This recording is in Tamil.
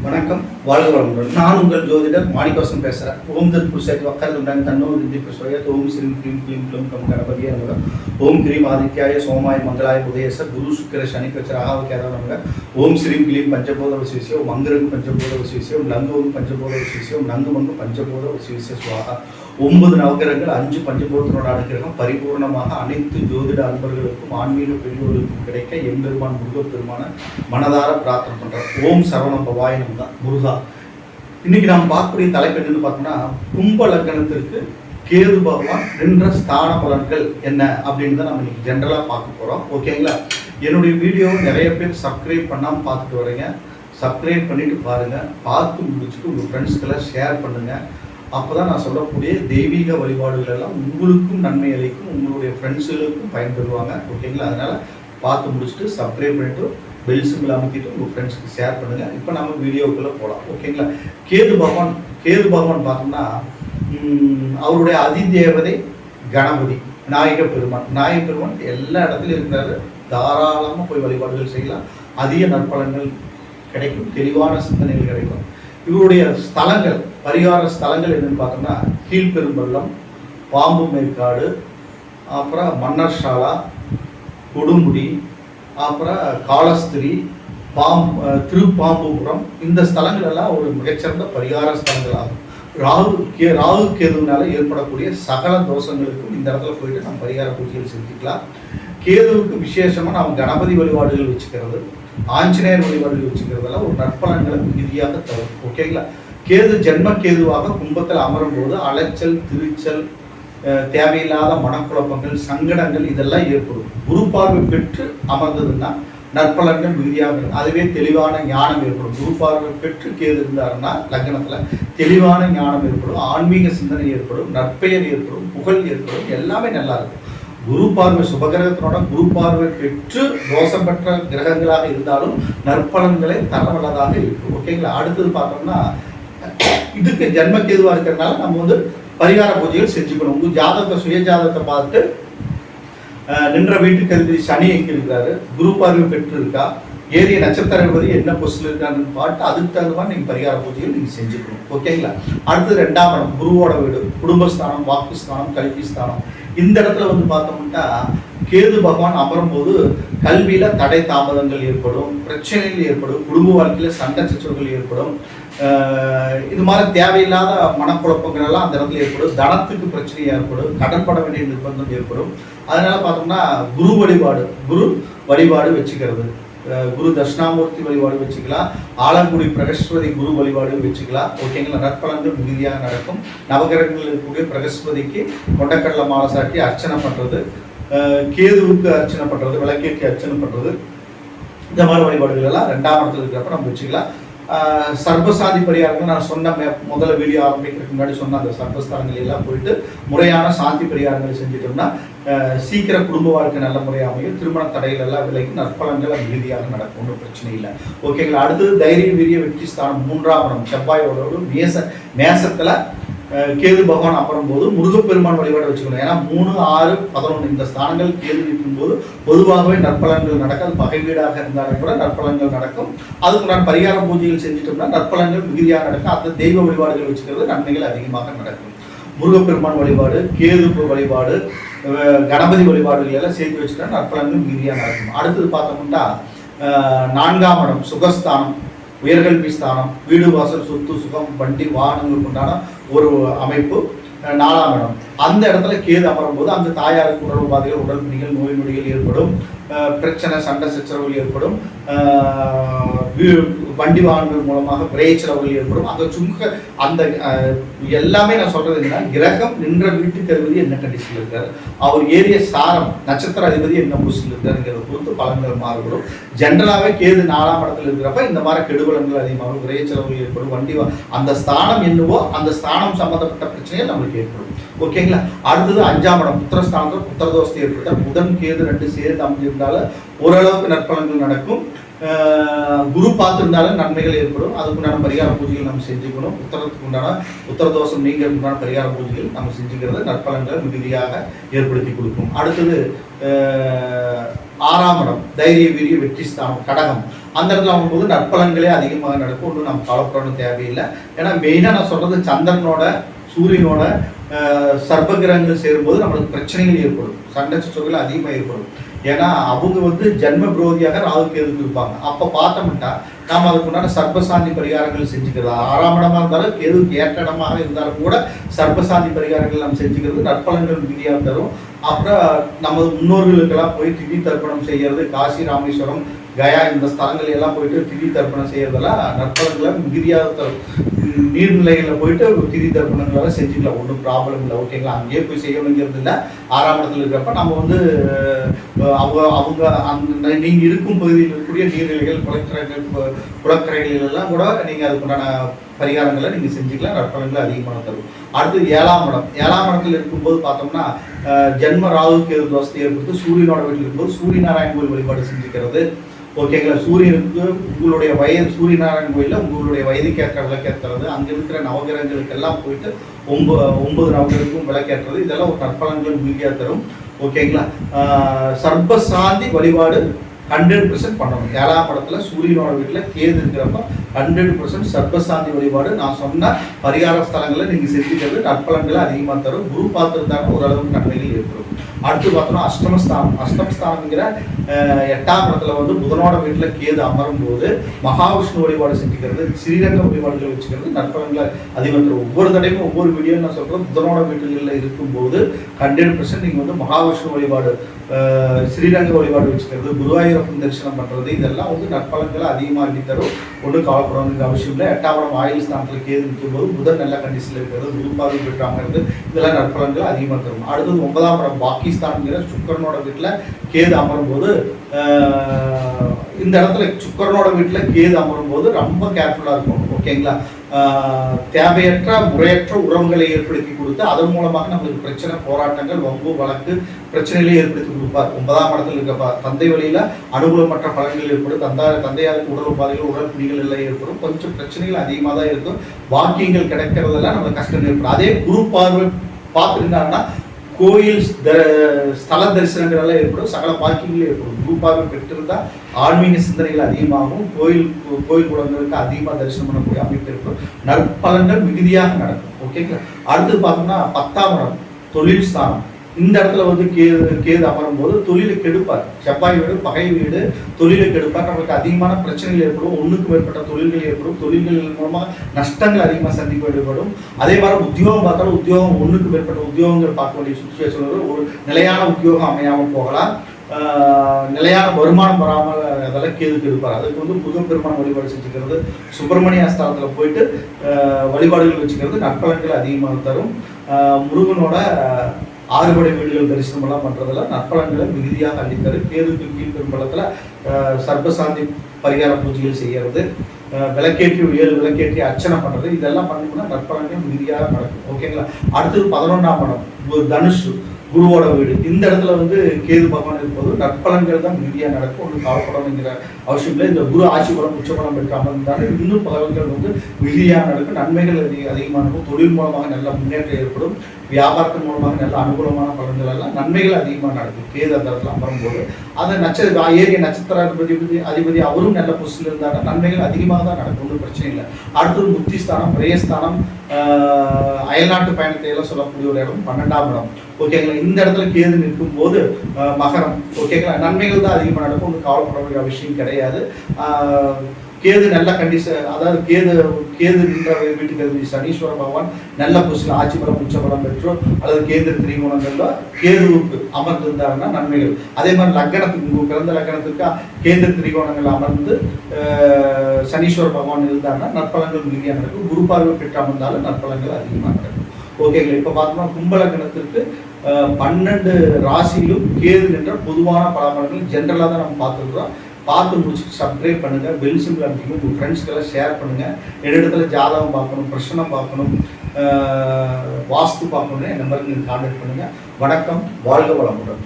வணக்கம், வாழ்க வளமுடன். நான் உங்கள் ஜோதிடர் மாணிக்கவாசன் பேசுகிறேன். ஓம் தத் புருஷாய் வக்கரதுடன் தன்னோ வித்தி பிரசோயத் ஓம் ஸ்ரீம் க்ரீம் க்ளீம் க்ளூம் கம் கணபதியே நமக. ஓம் கிரீம் ஆதித்யாய சோமாய மங்களாய உதயச குரு சுக்கிர சனி கச்ச ராகவகேதவ நமக. ஓம் ஸ்ரீம் க்ளீம் பஞ்சபோத வசிவிசிய ஓம் மந்திரகு பஞ்சபோத வசிவிசிய ஓம் லங்கவும் பஞ்சபோத வசிவிசிய ஓம் நங்குமங்கு பஞ்சபோத வசிவிசிய சுவாகா. 9 நவகிரகங்கள் 5 பஞ்சபூதத்தினோட அனுகிரகம் பரிபூர்ணமாக அனைத்து ஜோதிட அன்பர்களுக்கும் ஆன்மீக பெரியோர்களுக்கும் கிடைக்க எம்பெருமான் முருகப்பெருமான மனதார பிரார்த்தனை பண்றோம். ஓம் சரவண பவாய நமக. முருகா. இன்னைக்கு நாம் பார்க்கக்கூடிய தலைப்பு என்னன்னு பார்த்தோம்னா, கும்ப லக்னத்திற்கு கேது பகவான் நின்ற ஸ்தான பலன்கள் என்ன அப்படின்னு தான் நம்ம இன்னைக்கு ஜென்ரலா பார்க்க போறோம். ஓகேங்களா? என்னுடைய வீடியோ நிறைய பேர் சப்ஸ்கிரைப் பண்ணாம பார்த்துட்டு வரீங்க. சப்ஸ்கிரைப் பண்ணிட்டு பாருங்க. பார்த்து முடிச்சுட்டு உங்க ஃப்ரெண்ட்ஸ்க்கெல்லாம் ஷேர் பண்ணுங்க. அப்போதான் நான் சொல்லக்கூடிய தெய்வீக வழிபாடுகள் எல்லாம் உங்களுக்கும் நன்மை அளிக்கும், உங்களுடைய ஃப்ரெண்ட்ஸுகளுக்கும் பயன்பெறுவாங்க. ஓகேங்களா? அதனால பார்த்து முடிச்சுட்டு சப்ஸ்கிரைப் பண்ணிட்டு பெல் சிம்பிள் அமைக்கிட்டு உங்கள் ஃப்ரெண்ட்ஸ்க்கு ஷேர் பண்ணுங்க. இப்போ நம்ம வீடியோக்குள்ளே போகலாம். ஓகேங்களா? கேது பகவான் பார்த்தோம்னா அவருடைய அதிதேவதை கணபதி, நாயக பெருமான் எல்லா இடத்துலையும் இருக்கிறாரு. தாராளமாக போய் வழிபாடுகள் செய்யலாம். அதிக நற்பலன்கள் கிடைக்கும், தெளிவான சிந்தனைகள் கிடைக்கும். இவருடைய ஸ்தலங்கள், பரிகார ஸ்தலங்கள் என்னன்னு பார்த்தோம்னா, கீழ்பெரும்பள்ளம், பாம்பு மேற்காடு, அப்புறம் மன்னர்ஷாலா, கொடுமுடி, அப்புறம் காலஸ்திரி, திருப்பாம்புபுரம். இந்த ஸ்தலங்கள் எல்லாம் ஒரு மிகச்சிறந்த பரிகார ஸ்தலங்கள் ஆகும். ராகு கேதுனால ஏற்படக்கூடிய சகல தோஷங்களுக்கும் இந்த இடத்துல போயிட்டு நம்ம பரிகார பூஜைகள் செஞ்சுக்கலாம். கேதுவுக்கு விசேஷமாக நாம் கணபதி வழிபாடுகள் வச்சுக்கிறது, ஆஞ்சநேயர் வழிபாடுகள் வச்சுக்கிறதெல்லாம் ஒரு நற்பலன்களை மிகுதியாக தரும். ஓகேங்களா? கேது ஜென்ம கேதுவாக கும்பத்தில் அமரும் போது அலைச்சல், திருச்சல், தேவையில்லாத மனக்குழப்பங்கள், சங்கடங்கள் இதெல்லாம் ஏற்படும். குரு பார்வை பெற்று அமர்ந்ததுன்னா நற்பலன்கள் மிகுதியாக இருக்கும். அதுவே தெளிவான ஞானம் ஏற்படும். குரு பார்வை பெற்று கேது இருந்தாருன்னா லக்னத்துல தெளிவான ஞானம் ஏற்படும், ஆன்மீக சிந்தனை ஏற்படும், நற்பெயர் ஏற்படும், புகழ் ஏற்படும், எல்லாமே நல்லா இருக்கும். குரு பார்வை சுபகிரகத்தினோட குரு பார்வை பெற்று தோஷம் பெற்ற கிரகங்களாக இருந்தாலும் நற்பலன்களை தரவல்லதாக இருக்கும். ஓகேங்களா? அடுத்தது பார்த்தோம்னா, இதுக்கு ஜென்ம கேதுவா இருக்கிறதுனால நம்ம பரிகார பூஜைகள் செஞ்சுக்கணும். உங்க ஜாதகத்தை, சுய ஜாதகத்தை பார்த்து நின்ற வீட்டுக்கு அதிபதி சனி எங்க இருக்கிறாரு, குரு பார்வை பெற்று இருக்கா, ஏரிய நட்சத்திரபதி என்ன பொசிஷன் இருக்கான்னு பார்த்து அதுக்கு தகுந்த மாதிரி நீங்க பரிகார பூஜைகள் நீங்க செஞ்சுக்கணும். ஓகேங்களா? அடுத்தது 2ஆம் இடம், குருவோட வீடு, குடும்பஸ்தானம், வாக்குஸ்தானம், கல்வி ஸ்தானம். இந்த இடத்துல பார்த்தோம்னா கேது பகவான் அமரும் போது கல்வியில தடை தாமதங்கள் ஏற்படும், பிரச்சனைகள் ஏற்படும், குடும்ப வாழ்க்கையில சண்டை சச்சரவுகள் ஏற்படும். இது மாதிரி தேவையில்லாத மனக்குழப்பங்கள் எல்லாம் அந்த இடத்துல ஏற்படும். தனத்துக்கு பிரச்சனை ஏற்படும், கடன் பட வேண்டிய நிர்பந்தம் ஏற்படும். அதனால பார்த்தோம்னா குரு வழிபாடு வச்சுக்கிறது, குரு தட்சிணாமூர்த்தி வழிபாடு வச்சுக்கலாம், ஆலங்குடி பிரகஸ்பதி குரு வழிபாடு வச்சுக்கலாம். ஓகேங்களா? நற்பலன்கள் மிகுதியாக நடக்கும். நவகிரகங்கள் இருக்கக்கூடிய பிரகஸ்பதிக்கு கொண்டக்கடலை மாலை சாட்டி அர்ச்சனை பண்றது, கேதுவுக்கு அர்ச்சனை பண்றது, விளக்கேற்றி அர்ச்சனை பண்றது, இந்த மாதிரி வழிபாடுகள் எல்லாம் 2ஆம் இடத்துல இருக்கிறப்ப நம்ம வச்சுக்கலாம். சர்வசாதி பரிகாரங்கள் நான் சொன்ன முதல்ல வீடியோ ஆரம்பிக்கிறதுக்கு முன்னாடி சொன்ன அந்த சர்வஸ்தானங்கள் எல்லாம் போயிட்டு முறையான சாந்தி பரிகாரங்கள் செஞ்சுட்டோம்னா சீக்கிரம் குடும்ப வாழ்க்கை நல்ல முறையாக அமையும். திருமண தடைகள் எல்லாம் விலகி நற்பலன்கள் மிகுதியாக நடக்கும், ஒன்றும் பிரச்சனை இல்லை. ஓகேங்களா? அடுத்தது தைரிய வீரிய வெற்றி ஸ்தானம், 3ஆம் இடம் செவ்வாயோட மேசத்துல கேது பகவான் அப்புறம் போது முருகப்பெருமான் வழிபாடு வச்சுக்கணும். ஏன்னா 3, 6, 11 இந்த ஸ்தானங்கள் கேது நிற்கும் போது பொதுவாகவே நற்பலன்கள் நடக்கும். பகை வீடாக இருந்தாலும் கூட நற்பலன்கள் நடக்கும். அதுக்கு நான் பரிகார பூஜைகள் செஞ்சுட்டோம்னா நற்பலன்கள் மிகுதியாக நடக்கும். அந்த தெய்வ வழிபாடுகள் வச்சுக்கிறது நன்மைகள் அதிகமாக நடக்கும். முருகப்பெருமான் வழிபாடு, கேது வழிபாடு, கணபதி வழிபாடுகள் எல்லாம் சேர்த்து வச்சுட்டா நற்பலன்கள் மிகுதியாக நடக்கும். அடுத்தது பார்த்தோம்னா 4ஆம் இடம் சுகஸ்தானம், உயர்கல்வி ஸ்தானம், வீடு வாசல் சொத்து சுகம் வண்டி வாகனங்களுக்கு உண்டான ஒரு அமைப்பு. 4ஆம் இடம் அந்த இடத்துல கேது அமரும் போது அந்த தாயாருக்கு உடல் உபாதைகள், உடல் பிணிகள், நோய் நொடிகள் ஏற்படும், பிரச்சனை, சண்டை சச்சரவுகள் ஏற்படும், வண்டி வாகனங்கள் மூலமாக விரை செலவுகள் ஏற்படும். அங்கே சுங்க அந்த எல்லாமே நான் சொல்றது என்னன்னா, கிரகம் நின்ற வீட்டுக்கு அதிபதி என்ன கண்டிஷன்ல இருக்காரு, அவர் ஏரிய சாரம் நட்சத்திர அதிபதி என்ன பொசிஷன்ல இருக்காருங்கிறத பொறுத்து பலன்கள் மாறுபடும். ஜென்ரலாகவே கேது 4ஆம் இடத்துல இருக்கிறப்ப இந்த மாதிரி கெடுபலன்கள் அதிகமாக, விரை செலவுகள் ஏற்படும், வண்டி அந்த ஸ்தானம் என்னவோ அந்த ஸ்தானம் சம்பந்தப்பட்ட பிரச்சனைகள் நம்மளுக்கு ஏற்படும். ஓகேங்களா? அடுத்தது 5ஆம் இடம் புத்திரஸ்தானத்தில் புத்திரதோஷத்தை ஏற்பட்டால் புதன் கேது 2 சேர்ந்து அமைஞ்சிருந்தாலும் ஓரளவுக்கு நற்பலன்கள் நடக்கும். குரு பார்த்துருந்தாலும் நன்மைகள் ஏற்படும். அதுக்குண்டான பரிகார பூஜைகள் நம்ம செஞ்சுக்கணும். உத்தரத்துக்கு உண்டான உத்தரதோஷம் நீங்கிறதுக்குண்டான பரிகார பூஜைகள் நம்ம செஞ்சுக்கிறது நற்பலன்களை மிகுதியாக ஏற்படுத்தி கொடுக்கும். அடுத்தது 6ஆம் இடம் தைரிய வீரிய வெற்றி ஸ்தானம் கடகம். அந்த இடத்துல ஆகும்போது நற்பலன்களே அதிகமாக நடக்கும். ஒன்றும் நம்ம கவலைப்படணும் தேவையில்லை. ஏன்னா மெயினாக நான் சொல்றது சந்திரனோட சூரியனோட சர்ப்பகிரகங்கள் சேரும்போது நம்மளுக்கு பிரச்சனைகள் ஏற்படும், சண்டை சச்சரவுகள் அதிகமாக ஏற்படும். ஏன்னா அவங்க வந்து ஜென்ம விரோதியாக ராகு கேது இருப்பாங்க. அப்போ பார்த்தோம்னா நாம் அதுக்கு உண்டான சர்ப்பசாந்தி பரிகாரங்கள் செஞ்சுக்கிறது, 6ஆம் இடமா இருந்தாலும் கேதுக்கு ஏற்ற இடமாக இருந்தாலும் கூட சர்ப்பசாந்தி பரிகாரங்கள் நம்ம செஞ்சுக்கிறது நற்பலன்கள் மிகுதியாக தரும். அப்புறம் நமது முன்னோர்களுக்கெல்லாம் போய் திதி தர்ப்பணம் செய்யறது, காசி ராமேஸ்வரம் கயா இந்த ஸ்தலங்கள் எல்லாம் போயிட்டு திதி தர்ப்பணம் செய்யறதெல்லாம் நற்பலன்களை மிகுதியாக தரும். நீர்நிலைகளில் போயிட்டு திதி தர்ப்பணங்களை செஞ்சுக்கலாம், ஒன்றும் ப்ராப்ளம் இல்லை. ஓகேங்களா, அங்கேயே போய் செய்யணுங்கிறது இல்லை. 6ஆம் இடத்துல இருக்கிறப்ப நம்ம வந்து அவங்க அந்த நீங்கள் இருக்கும் பகுதியில் இருக்கக்கூடிய நீர்நிலைகள் குளக்கரைகள் எல்லாம் கூட நீங்கள் அதுக்குண்டான பரிகாரங்களை நீங்கள் செஞ்சுக்கலாம், நற்பலன்களை அதிகமாக தரும். அடுத்து 7ஆம் இடம். 7ஆம் இடத்துல இருக்கும்போது பார்த்தோம்னா ஜென்ம ராகு கேது தோஷத்தை ஏற்படுத்தி சூரியனோட வீட்டில் இருக்கும்போது சூரிய நாராயண கோயில் வழிபாடு செஞ்சுக்கிறது. ஓகேங்களா, சூரியனுக்கு உங்களுடைய வயது சூரிய நாராயண கோயிலில் உங்களுடைய வயதுக்கேற்ற விளக்கேற்றுறது, அங்கே இருக்கிற நவகிரகங்களுக்கு எல்லாம் போயிட்டு 9 நவகிரகங்களுக்கும் விளக்கேற்றுறது, இதெல்லாம் ஒரு நற்பலன்கள் மிகுதியாக தரும். ஓகேங்களா, சர்ப்பசாந்தி வழிபாடு 100% பண்ணணும். 7ஆம் இடத்துல சூரியனோட வீட்டில் கேது இருக்கிறப்ப 100% சர்ப்பசாந்தி வழிபாடு நான் சொன்ன பரிகார ஸ்தலங்களை நீங்கள் செஞ்சுக்கிறது நற்பலன்களை அதிகமாக தரும். குரு பார்த்துருந்தாங்க ஓரளவுக்கு நன்மைகள் ஏற்படும். அடுத்து பார்த்தோம்னா அஷ்டமஸ்தானம். அஷ்டமஸ்தானம்ங்கிற 8ஆம் இடத்துல வந்து புதனோட வீட்டில் கேது அமரும் போது மகாவிஷ்ணு வழிபாடு செஞ்சுக்கிறது, ஸ்ரீரங்க வழிபாடுகள் வச்சுக்கிறது நற்பலன்களை அதிகம் தரும். ஒவ்வொரு தடையும் ஒவ்வொரு வீடியோ நான் சொல்கிறேன். புதனோட வீட்டுகளில் இருக்கும்போது 100% நீங்கள் வந்து மகாவிஷ்ணு வழிபாடு, ஸ்ரீரங்க வழிபாடு வச்சுக்கிறது, குருவாயூரப்பன் தரிசனம் பண்ணுறது, இதெல்லாம் வந்து நற்பலன்களை அதிகமாக அள்ளி தரும். ஒன்றும் கவலைப்படணுங்கிற அவசியம் இல்லை. 8ஆம் இடம் ஆயுள் ஸ்தானத்தில் கேது நிற்கும்போது புதன் நல்ல கண்டிஷனில் இருக்கிறது, குருபாவை பெற்றாங்கிறது, இதெல்லாம் நற்பலன்களை அதிகமாக தரும். அடுத்தது 9ஆம் இடம் பாகிஸ்தான்கிற சுக்கரனோட வீட்டில் கேது அமரும் போது இந்த இடத்துல சுக்கரனோட வீட்டில் கேது அமரும் போது ரொம்ப கேர்ஃபுல்லாக இருக்கும். ஓகேங்களா, தேவையற்ற முறையற்ற உறவுகளை ஏற்படுத்தி கொடுத்து அதன் மூலமாக நம்மளுக்கு பிரச்சனை, போராட்டங்கள், வம்பு வழக்கு பிரச்சனைகளை ஏற்படுத்தி கொடுப்பார். 9ஆம் இடத்துல இருக்க தந்தை வழியில அனுகூலமற்ற பலன்கள் ஏற்படும். தந்தையாருக்கு உடல் உபாதைகள், உடல் பிடிகள் எல்லாம் ஏற்படும். கொஞ்சம் பிரச்சனைகள் அதிகமாக தான் இருக்கும். வாக்கியங்கள் கிடைக்கிறதெல்லாம் நம்மளுக்கு கஷ்டம் ஏற்படும். அதே குரு பார்வை பார்த்துருந்தாங்கன்னா கோயில் ஸ்தல தரிசனங்கள் எல்லாம் ஏற்படும், சகல பாக்கியங்களும் ஏற்படும். குரு பார்வை பெற்றிருந்தால் ஆன்மீக சிந்தனைகள் அதிகமாகும், கோயில் குளங்களுக்கு அதிகமாக தரிசனம் பண்ணக்கூடிய அமைப்பு ஏற்படும், நற்பலன்கள் மிகுதியாக நடக்கும். ஓகேங்களா, அடுத்து பார்த்தோம்னா 10ஆம் இடம் தொழில் ஸ்தானம். இந்த இடத்துல வந்து கேது அமரும் போது தொழிலை கெடுப்பார். செவ்வாய் வீடு பகை வீடு, தொழிலை கெடுப்பார். நம்மளுக்கு அதிகமான பிரச்சனைகள் ஏற்படும், ஒன்றுக்கு மேற்பட்ட தொழில்கள் ஏற்படும், தொழில்கள் மூலமாக நஷ்டங்கள் அதிகமாக சந்திக்க வேண்டியப்படும். அதே மாதிரி உத்தியோகம் பார்த்தாலும் உத்தியோகம் ஒன்றுக்கு மேற்பட்ட உத்தியோகங்கள் பார்க்க வேண்டிய சுச்சுவேஷன், ஒரு நிலையான உத்தியோகம் அமையாமல் போகலாம், நிலையான வருமானம் வராமல் அதெல்லாம் கேதுக்கு இருப்பார். அதுக்கு வந்து முருகப்பெருமான் வழிபாடு செஞ்சுக்கிறது, சுப்பிரமணிய ஸ்தலத்தில் போயிட்டு வழிபாடுகள் வச்சுக்கிறது நற்பலன்கள் அதிகமாக தரும். முருகனோட 6 படை வீடுகள் தரிசனம் எல்லாம் பண்ணுறதுல நற்பலன்களை மிகுதியாக அளித்தரும். கேதுக்கு கீழ்பெரும்பலத்தில் சர்ப்பசாந்தி பரிகார பூஜைகள் செய்கிறது, விளக்கேற்றி 7 விளக்கேற்றி அர்ச்சனை பண்ணுறது, இதெல்லாம் பண்ணோம்னா நற்பலன்கள் மிகுதியாக நடக்கும். ஓகேங்களா, அடுத்தது 11ஆம் இடம் தனுஷு, குருவோட வீடு. இந்த இடத்துல வந்து கேது பகவான் இருக்கும்போது நற்பலன்கள் தான் மிகுதியாக நடக்கும். ஒன்று கவலைப்படணுங்கிற அவசியம் இல்லை. இந்த குரு ஆட்சி பலம் உச்சபலம் பெற்று அமர்ந்தாலும் இன்னும் பலன்கள் வந்து மிகுதியாக நடக்கும், நன்மைகள் அதிகமாக இருக்கும். தொழில் மூலமாக நல்ல முன்னேற்றம் ஏற்படும், வியாபாரத்தின் மூலமாக நல்ல அனுகூலமான பலன்கள் எல்லாம் நன்மைகள் அதிகமாக நடக்கும். கேது அந்த இடத்துல அமரும்போது அந்த ஏரிய நட்சத்திர அதிபதி அவரும் நல்ல பொசிஷனில் இருந்தாலும் நன்மைகள் அதிகமாக தான் நடக்கும், ஒன்றும் பிரச்சனை இல்லை. அடுத்தது முக்திஸ்தானம், விரயஸ்தானம், அயல்நாட்டு பயணத்தை எல்லாம் சொல்லக்கூடிய ஒரு இடம் 12ஆம் இடம். ஓகேங்களா, இந்த இடத்துல கேது நிற்கும் போது மகரம். ஓகேங்களா, நன்மைகள் தான் அதிகமாக நடக்கும், ஒன்றும் கவலைப்பட வேண்டிய அவசியம் கிடையாது. கேது நல்ல கண்டிஷன், அதாவது கேது நின்ற வீட்டுக்கு சனீஸ்வர பகவான் நல்ல பொசிஷன், ஆட்சி பலம் உச்சபலம் பெற்றோ அல்லது கேந்திர திரிகோணங்கள்ல கேதுவுக்கு அமர்ந்திருந்தாருன்னா நன்மைகள். அதே மாதிரி லக்னத்துக்கு, உங்கள் பிறந்த லக்னத்துக்கு கேந்திர திரிகோணங்கள் அமர்ந்து சனீஸ்வர பகவான் இருந்தாருன்னா நற்பலன்கள் மிகுதியாக நடக்கும். குரு பார்வை பெற்று அமர்ந்தாலும் நற்பலன்கள் அதிகமாக நடக்கும். ஓகேங்களா, இப்போ பார்த்தோம்னா கும்பலக்கணத்திற்கு 12 ராசியிலும் கேது என்ற பொதுவான பலன்கள் ஜென்ரலாக தான் நம்ம பார்த்துருக்குறோம். பார்த்து முடிச்சுட்டு சப்ஸ்கிரைப் பண்ணுங்கள், பெல் சிம்பிள் அமைக்கணும், உங்கள் ஃப்ரெண்ட்ஸ்க்கெல்லாம் ஷேர் பண்ணுங்கள். இடத்துல ஜாதகம் பார்க்கணும், பிரச்சனை பார்க்கணும், வாஸ்து பார்க்கணும், என் நம்பருக்கு நீங்கள் கான்டாக்ட் பண்ணுங்கள். வணக்கம், வாழ்க வளமுடன்.